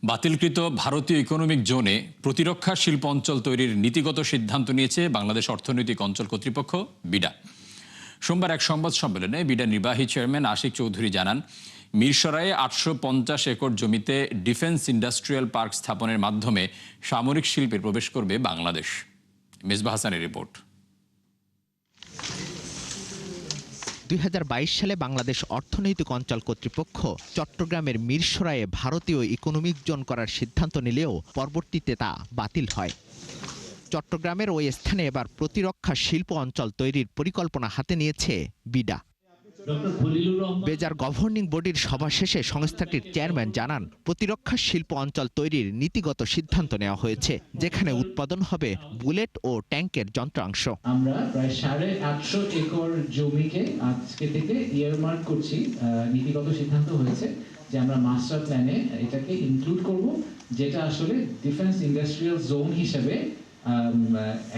বাতিলকৃত ভারতীয় ইকোনমিক জোনে প্রতিরক্ষা শিল্প অঞ্চল তৈরির নীতিগত সিদ্ধান্ত নিয়েছে বাংলাদেশ অর্থনৈতিক অঞ্চল কর্তৃপক্ষ বিডা। সোমবার এক সংবাদ সম্মেলনে বিডা নির্বাহী চেয়ারম্যান আশিক চৌধুরী জানান, মিরসরাইয়ে 850 একর জমিতে ডিফেন্স ইন্ডাস্ট্রিয়াল পার্ক স্থাপনের মাধ্যমে সামরিক শিল্পে প্রবেশ করবে বাংলাদেশ। মেজবাহ হাসানের রিপোর্ট। 2022 সালে বাংলাদেশ অর্থনৈতিক অঞ্চল কর্তৃপক্ষ চট্টগ্রামের মিরসরাইয়ে ভারতীয় ইকোনমিক জোন করার সিদ্ধান্ত নিলেও পরবর্তীতে তা বাতিল হয়। চট্টগ্রামের ওই স্থানে এবার প্রতিরক্ষা শিল্প অঞ্চল তৈরির পরিকল্পনা হাতে নিয়েছে বিডা। বেজার গভর্নিং বডির সভা শেষে সংস্থাটির চেয়ারম্যান জানান, প্রতিরক্ষা শিল্প অঞ্চল তৈরির নীতিগত সিদ্ধান্ত নেওয়া হয়েছে, যেখানে উৎপাদন হবে বুলেট ও ট্যাঙ্কের যন্ত্রাংশ। আমরা প্রায় 850 একর জমিকে আজকে থেকে ইয়ারমার্ক করছি। নীতিগত সিদ্ধান্ত হয়েছে যে আমরা মাস্টার প্ল্যানে এটাকে ইনক্লুড করব, যেটা আসলে ডিফেন্স ইন্ডাস্ট্রিয়াল জোন হিসেবে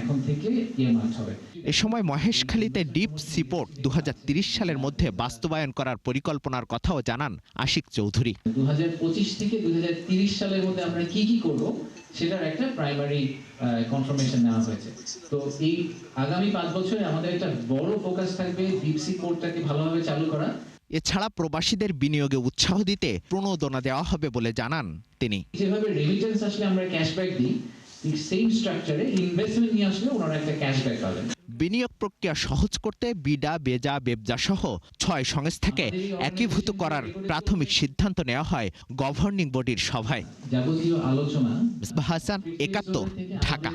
এখন থেকে ইয়ারমার্ক হবে। এ সময় মহেশখালীতে ডিপ সিপোর্ট 2030 সালের মধ্যে বাস্তবায়ন করার পরিকল্পনার কথাও জানান আশিক চৌধুরী। 2025 থেকে 2030 সালের মধ্যে আমরা কি করব সেটার একটা প্রাইমারি কনফার্মেশন নেওয়া হয়েছে। তো এই আগামী 5 বছরে আমাদের একটা বড় ফোকাস থাকবে ডিপ সিপোর্টটাকে ভালোভাবে চালু করা। এছাড়া প্রবাসীদের বিনিয়োগে উৎসাহ দিতে প্রণোদনা দেওয়া হবে বলে জানান তিনি। যেভাবে রেমিটেন্স আসলে আমরা ক্যাশব্যাক দিই, সেম স্ট্রাকচারে ইনভেস্টমেন্ট নিয়ে আসলে ওনারা একটা ক্যাশব্যাক পাবেন। বিনিয়োগ প্রক্রিয়া সহজ করতে বিডা, বেজা, বেবজা সহ 6 সংস্থাকে একীভূত করার প্রাথমিক সিদ্ধান্ত নেওয়া হয় গভর্নিং বডির সভায়। যাবতীয় আলোচনা। মেজবাহ হাসান, 71, ঢাকা।